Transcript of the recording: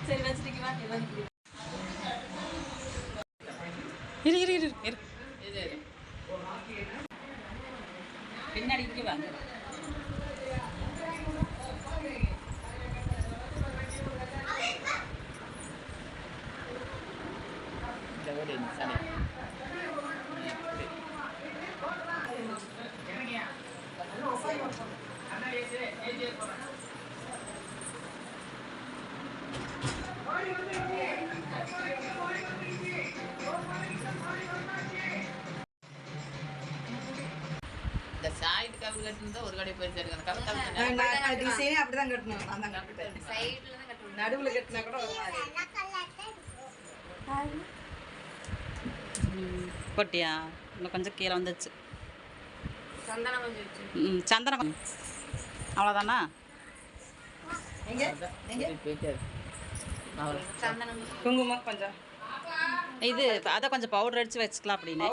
சரி வச்சிருக்கீங்களா? இரு இரு இரு இரு பின்னாடி இங்கே வாங்க. இந்த சாய்டு கவுல் கட்டிருந்தா ஒரு கடை போயிடுச்சு. டிசைனே அப்படிதான் கட்டணும். அந்த சைடுல தான் கட்டணும். நடுவில் கட்டினா கூட ஒரு மாதிரி போட்டியா? இன்னும் கொஞ்சம் கீழே வந்துச்சு. சந்தனம் கொஞ்சம் வச்சு. சந்தனம் அவ்வளோதானா? சந்தனம் குங்குமம் கொஞ்சம் இது அதை கொஞ்சம் பவுடர் அடித்து வச்சுக்கலாம் அப்படின்னு